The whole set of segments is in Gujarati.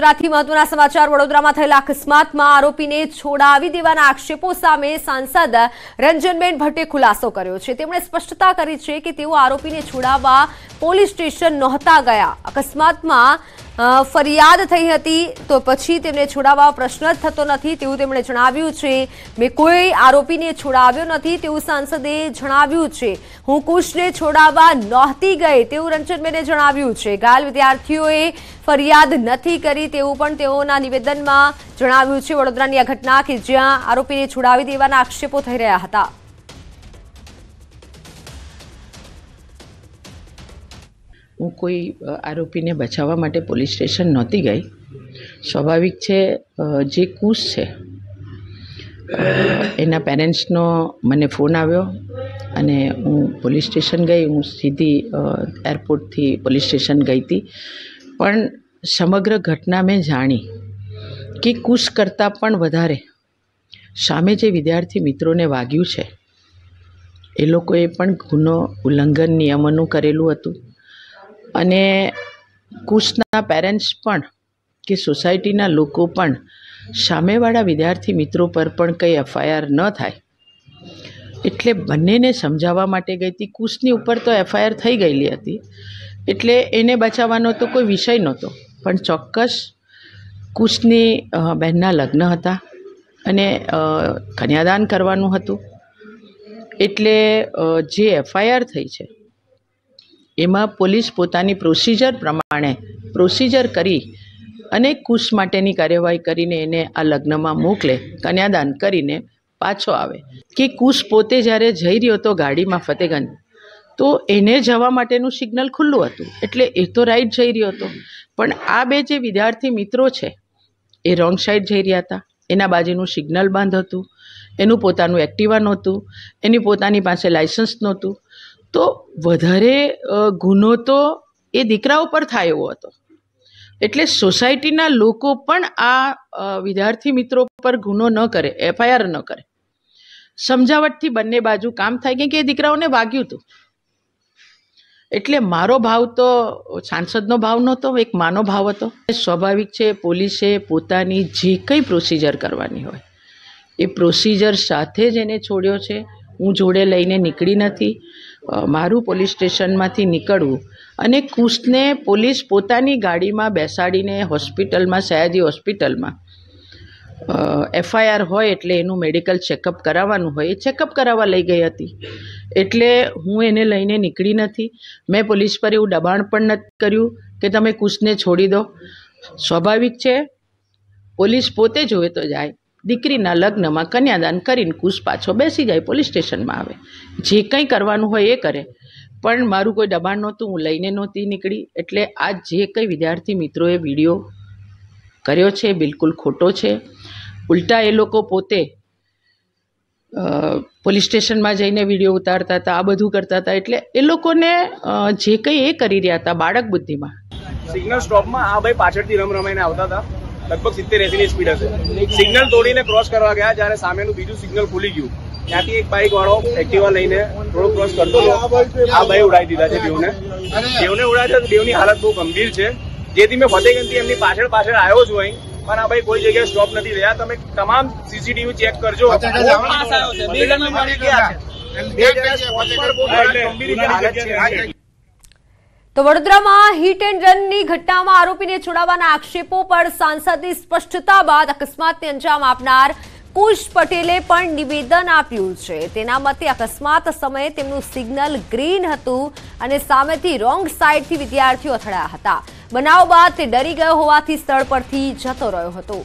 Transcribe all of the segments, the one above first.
વડોદરાથી મહત્વના સમાચાર। વડોદરામાં થયેલા અકસ્માતમાં આરોપીને છોડાવી દેવાના આક્ષેપો સામે સાંસદ રંજનબેન ભટ્ટે ખુલાસો કર્યો છે। તેમણે સ્પષ્ટતા કરી છે કે તેઓ આરોપીને છોડાવવા પોલીસ સ્ટેશન નહોતા ગયા। અકસ્માતમાં ફરિયાદ થઈ હતી તો પછી તેમને છોડાવવા પ્રશ્ન જ થતો નથી તેવું તેમણે જણાવ્યું છે। મેં કોઈ આરોપીને છોડાવ્યો નથી તેવું સાંસદે જણાવ્યું છે। હું કુશને છોડાવવા નહોતી ગઈ તેવું રંજનબેને જણાવ્યું છે। ઘાયલ વિદ્યાર્થીઓએ ફરિયાદ નથી કરી તેવું પણ તેઓના નિવેદનમાં જણાવ્યું છે। વડોદરાની આ ઘટના કે જ્યાં આરોપીને છોડાવી દેવાના આક્ષેપો થઈ રહ્યા હતા। હું કોઈ આરોપીને બચાવવા માટે પોલીસ સ્ટેશન નહોતી ગઈ। સ્વાભાવિક છે જે કુશ છે એના પેરેન્ટ્સનો મને ફોન આવ્યો અને હું પોલીસ સ્ટેશન ગઈ। હું સીધી એરપોર્ટથી પોલીસ સ્ટેશન ગઈ હતી, પણ સમગ્ર ઘટના મેં જાણી કે કુશ કરતાં પણ વધારે સામે જે વિદ્યાર્થી મિત્રોને વાગ્યું છે એ લોકોએ પણ ગુનો ઉલ્લંઘન નિયમોનું કરેલું હતું અને કુશના પેરેન્ટ્સ પણ કે સોસાયટીના લોકો પણ સામેવાળા વિદ્યાર્થી મિત્રો પર પણ કંઈ એફઆઈઆર ન થાય એટલે બંનેને સમજાવવા માટે ગઈ હતી। કુશની ઉપર તો એફઆઈઆર થઈ ગયેલી હતી એટલે એને બચાવવાનો તો કોઈ વિષય નહોતો, પણ ચોક્કસ કુશની બહેનના લગ્ન હતા અને કન્યાદાન કરવાનું હતું એટલે જે એફઆઈઆર થઈ છે એમાં પોલીસ પોતાની પ્રોસિજર પ્રમાણે પ્રોસિજર કરી અને કુશ માટેની કાર્યવાહી કરીને એને આ લગ્નમાં મોકલે, કન્યાદાન કરીને પાછો આવે। કે કુશ પોતે જ્યારે જઈ રહ્યો હતો ગાડીમાં ફતેગંજ તો એને જવા માટેનું સિગ્નલ ખુલ્લું હતું એટલે એ તો રાઈટ જઈ રહ્યો હતો, પણ આ બે જે વિદ્યાર્થી મિત્રો છે એ રોંગ સાઈડ જઈ રહ્યા હતા। એના બાજુનું સિગ્નલ બંધ હતું, એનું પોતાનું એક્ટિવા નહોતું, એની પોતાની પાસે લાઇસન્સ નહોતું, તો વધારે ગુનો તો એ દીકરાઓ પર થાય એવો હતો। એટલે સોસાયટીના લોકો પણ આ વિદ્યાર્થી મિત્રો પર ગુનો ન કરે, એફઆઈઆર ન કરે, સમજાવટથી બંને બાજુ કામ થાય કેમ કે એ દીકરાઓને વાગ્યું હતું। એટલે મારો ભાવ તો સાંસદનો ભાવ નહોતો, એક માનો ભાવ હતો। સ્વાભાવિક છે પોલીસે પોતાની જે કંઈ પ્રોસિજર કરવાની હોય એ પ્રોસિજર સાથે જ એને છોડ્યો છે। હું જોડે લઈને નીકળી નથી। મારું પોલીસ સ્ટેશનમાંથી નીકળવું અને કુશને પોલીસ પોતાની ગાડીમાં બેસાડીને હોસ્પિટલમાં, સયાજી હોસ્પિટલમાં એફઆઈઆર હોય એટલે એનું મેડિકલ ચેકઅપ કરાવવાનું હોય એ ચેકઅપ કરાવવા લઈ ગઈ હતી એટલે હું એને લઈને નીકળી નથી। મેં પોલીસ પર એવું દબાણ પણ નથી કર્યું કે તમે કુશને છોડી દો। સ્વાભાવિક છે પોલીસ પોતે જોવે તો જાય, દીકરીના લગ્નમાં કન્યાદાન કરીને કુશ પાછો બેસી જાય, પોલીસ સ્ટેશનમાં આવે, જે કંઈ કરવાનું હોય એ કરે, પણ મારું કોઈ દબાણ નહોતું, હું લઈને નહોતી નીકળી। એટલે આ જે કંઈ વિદ્યાર્થી મિત્રોએ વિડીયો કર્યો છે બિલકુલ ખોટો છે। ઉલટા એ લોકો પોતે પોલીસ સ્ટેશનમાં જઈને વિડીયો ઉતારતા હતા, આ બધું કરતા હતા, એટલે એ લોકોને જે કંઈ એ કરી રહ્યા હતા બાળક બુદ્ધિમાં। સિગ્નલ સ્ટોપમાં આ ભાઈ પાછળથી રમાઈને આવતા હતા, લગભગ 70-80 ની સ્પીડ હશે। સિગ્નલ તોડીને ક્રોસ કરવા ગયા, જ્યારે સામેનું બીજું સિગ્નલ ખુલી ગયું ત્યાંથી એક બાઇક વાળો એક્ટિવા લઈને થોડો ક્રોસ કરતો હતો, આ ભાઈ ઉડાવી દીધા છે બેવને ઉડાવ્યા છે। બેવની હાલત બહુ ગંભીર છે, જેથી મેં ફતેગંજથી એમની પાછળ આવ્યો છું અહીં, પણ આ ભાઈ કોઈ જગ્યાએ સ્ટોપ નથી રહ્યા। તમે તમામ સીસીટીવી ચેક કરજો। તો વડોદરામાં હિટ એન્ડ રનની ઘટનામાં આરોપીને છોડાવવાના આક્ષેપો પર સાંસદની સ્પષ્ટતા બાદ અકસ્માતને અંજામ આપનાર કુશ પટેલે પણ નિવેદન આપ્યું છે। તેના મતે અકસ્માત સમયે તેમનું સિગ્નલ ગ્રીન હતું અને સામેથી રોંગ સાઈડથી વિદ્યાર્થીઓ અથડાયા હતા। બનાવ બાદ તે ડરી ગયો હોવાથી સ્થળ પરથી જતો રહ્યો હતો।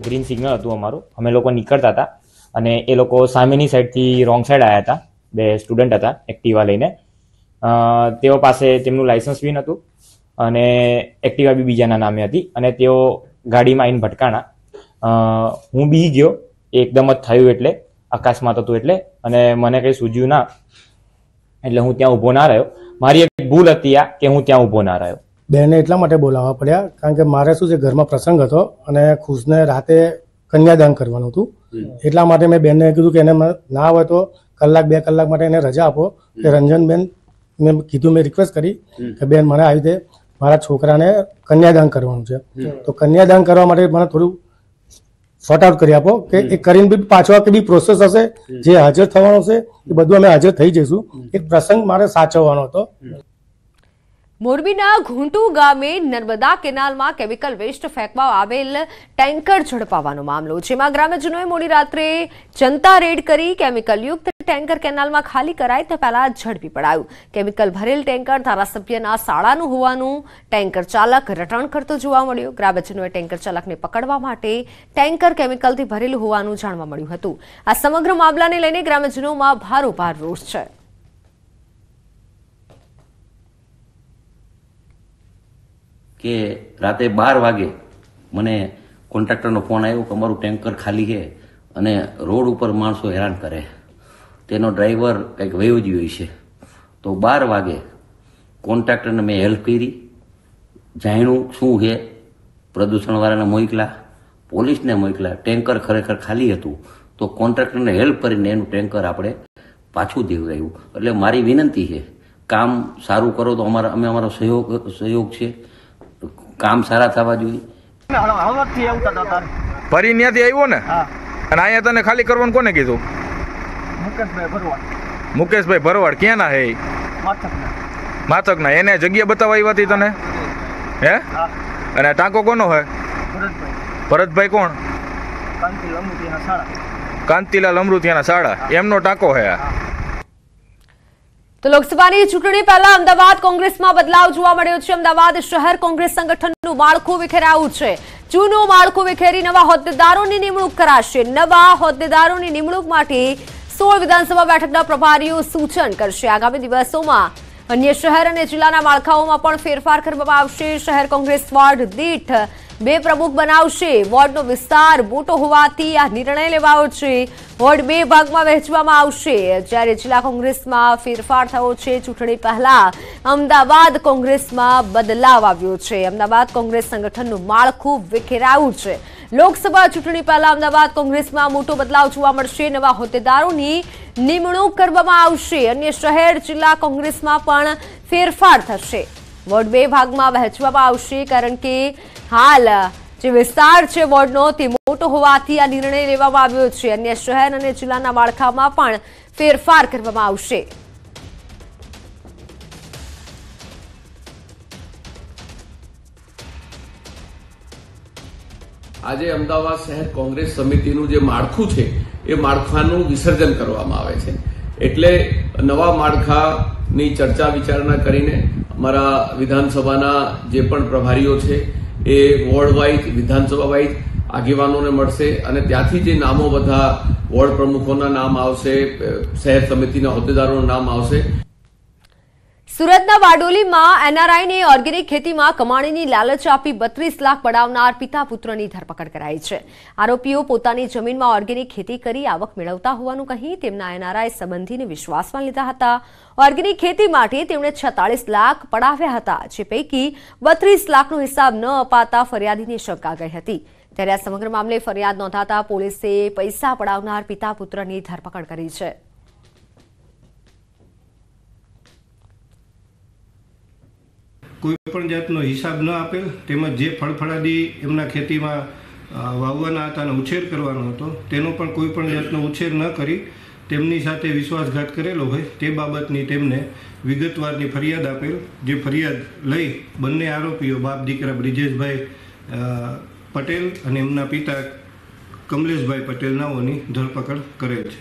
ગ્રીન સિગ્નલ હતું અમારું, અમે લોકો નીકળતા હતા અને એ લોકો સામેની સાઈડથી રોંગ સાઈડ આવ્યા હતા। બે સ્ટુડન્ટ હતા એક્ટિવા લઈને, તેઓ પાસે તેમનું લાયસન્સ બી નહોતું અને એક્ટિવા બી બીજાના નામે હતી અને તેઓ ગાડીમાં આવીને ભટકાણા। હું બી ગયો, એકદમ જ થયું એટલે અકસ્માત હતું એટલે, અને મને કંઈ સૂઝ્યું ના એટલે હું ત્યાં ઊભો ના રહ્યો। મારી એક ભૂલ હતી આ કે હું ત્યાં ઊભો ના રહ્યો। બેને એટલા માટે બોલાવવા પડ્યા કારણ કે મારે શું છે ઘરમાં પ્રસંગ હતો અને ખુશને રાતે કન્યાદાન કરવાનું હતું, એટલા માટે મેં બેનને કીધું કે એને ના હોય તો કલાક 2 કલાક માટે એને રજા આપો કે રંજનબેન મેં કીધું, મેં રિક્વેસ્ટ કરી કે બેન મને આવી રીતે મારા છોકરાને કન્યાદાન કરવાનું છે, તો કન્યાદાન કરવા માટે મને થોડું શોર્ટ આઉટ કરી આપો કે એ કરીને બી પાછો કે બી પ્રોસેસ હશે, જે હાજર થવાનું છે એ બધું અમે હાજર થઈ જઈશું. એક પ્રસંગ મારે સાચવવાનો હતો. મોરબીના ઘૂંટુ ગામે નર્મદા કેનાલમાં કેમિકલ વેસ્ટ ફેંકવા આવેલ ટેન્કર ઝડપાવાનો મામલો, જેમાં ગ્રામજનોએ મોડી રાત્રે જનતા રેડ કરી કેમિકલયુક્ત ટેન્કર કેનાલમાં ખાલી કરાય તે પહેલા ઝડપી પડાયું. કેમિકલ ભરેલ ટેન્કર ધારાસભ્યના શાળાનું હોવાનું ટેન્કર ચાલક રટણ કરતો જોવા મળ્યો. ગ્રામજનોએ ટેન્કર ચાલકને પકડવા માટે ટેન્કર કેમિકલથી ભરેલું હોવાનું જાણવા મળ્યું હતું. આ સમગ્ર મામલાને લઈને ગ્રામજનોમાં ભારોભાર રોષ છે. કે રાતે 12 વાગે મને કોન્ટ્રાક્ટરનો ફોન આવ્યો કે અમારું ટેન્કર ખાલી છે અને રોડ ઉપર માણસો હેરાન કરે, તેનો ડ્રાઈવર કંઈક વયો ગયો છે. તો 12 વાગે કોન્ટ્રાક્ટરને મેં હેલ્પ કરી, જાણ્યું શું છે, પ્રદૂષણવાળાને મોકલા, પોલીસને મોકલા. ટેન્કર ખરેખર ખાલી હતું તો કોન્ટ્રાક્ટરને હેલ્પ કરીને એનું ટેન્કર આપણે પાછું દેવડાવ્યું. એટલે મારી વિનંતી છે, કામ સારું કરો તો અમારો સહયોગ છે, કામ સારા થવા જોઈએ. ફરી ત્યાંથી આવ્યો ને, અને અહીંયા તને ખાલી કરવાનું કોને કીધું? મુકેશભાઈ ભરવાડ. ક્યાં ના હે? માથક ના. એને જગ્યા બતાવવા આવી હતી તને? હે? અને ટાંકો કોનો હે? ભરતભાઈ કોણ? કાંતિલાલ અમૃતિયાના શાળા, એમનો ટાંકો હે. તો લોકસભાની ચૂંટણી પહેલા અમદાવાદ કોંગ્રેસમાં બદલાવ જોવા મળ્યો છે. અમદાવાદ શહેર કોંગ્રેસ સંગઠનનું માળખું વિખેરાયું છે. જૂનું માળખું વિખેરી નવા હોદ્દેદારોની નિમણૂક કરાશે. નવા હોદ્દેદારોની નિમણૂક માટે 16 વિધાનસભા બેઠકના પ્રભારીઓ સૂચન કરશે. આગામી દિવસોમાં અન્ય શહેર અને જિલ્લાના માળખાઓમાં પણ ફેરફાર કરવામાં આવશે. શહેર કોંગ્રેસ વોર્ડ દીઠ 2 પ્રમુખ બનાવશે. વોર્ડનો વિસ્તાર મોટો હોવાથી આ નિર્ણય લેવાયો છે. વોર્ડ 2 ભાગમાં વહેંચવામાં આવશે. જ્યારે જિલ્લા કોંગ્રેસમાં ફેરફાર થયો છે. ચૂંટણી પહેલા અમદાવાદ કોંગ્રેસમાં બદલાવ આવ્યો છે. અમદાવાદ કોંગ્રેસ સંગઠનનું માળખું વિખેરાયું છે. લોકસભા ચૂંટણી પહેલા અમદાવાદ કોંગ્રેસમાં મોટો બદલાવ જોવા મળશે. નવા હોદ્દેદારોની નિમણૂક કરવામાં આવશે. અન્ય શહેર જિલ્લા કોંગ્રેસમાં પણ ફેરફાર થશે. વોર્ડ 2 ભાગમાં વહેંચવામાં આવશે, કારણ કે હાલ જે વિસ્તાર છે વોર્ડનો તે મોટો હોવાથી આ નિર્ણય લેવામાં આવ્યો છે. અન્ય શહેર અને જિલ્લાના માળખામાં પણ ફેરફાર કરવામાં આવશે. આજે અમદાવાદ શહેર કોંગ્રેસ સમિતિનું જે માળખું છે એ માળખાનું વિસર્જન કરવામાં આવે છે. એટલે નવા માળખાની ચર્ચા વિચારણા કરીને અમારા વિધાનસભાના જે પણ પ્રભારીઓ છે એ વોર્ડ વાઇઝ, વિધાનસભા વાઇઝ આગેવાનોને મળશે અને ત્યાંથી જે નામો બધા વોર્ડ પ્રમુખોના નામ આવશે, શહેર સમિતિના હોદ્દેદારોનું નામ આવશે. સુરતના બારડોલીમાં એનઆરઆઈને ઓર્ગેનિક ખેતીમાં કમાણીની લાલચ આપી 32 લાખ પડાવનાર પિતા પુત્રની ધરપકડ કરાઈ છે. આરોપીઓ પોતાની જમીનમાં ઓર્ગેનિક ખેતી કરી આવક મેળવતા હોવાનું કહી તેમના એનઆરઆઈ સંબંધીને વિશ્વાસમાં લીધા હતા. ઓર્ગેનિક ખેતી માટે તેમણે 46 લાખ પડાવ્યા હતા, જે પૈકી 32 લાખનો હિસાબ ન અપાતા ફરિયાદીને શંકા ગઈ હતી. ત્યારે આ સમગ્ર મામલે ફરિયાદ નોંધાતા પોલીસે પૈસા પડાવનાર પિતા પુત્રની ધરપકડ કરી છે. કોઈ પણ જાતનો હિસાબ ન આપેલ, તેમજ જે ફળફળાદી એમના ખેતીમાં વાવવાના હતા અને ઉછેર કરવાનો હતો તેનો પણ કોઈ પણ જાતનો ઉછેર ન કરી તેમની સાથે વિશ્વાસઘાત કરેલો હોય તે બાબતની તેમને વિગતવારની ફરિયાદ આપેલ. જે ફરિયાદ લઈ બંને આરોપીઓ બાપ દીકરા બ્રિજેશભાઈ પટેલ અને એમના પિતા કમલેશભાઈ પટેલ નાઓની ધરપકડ કરેલ છે.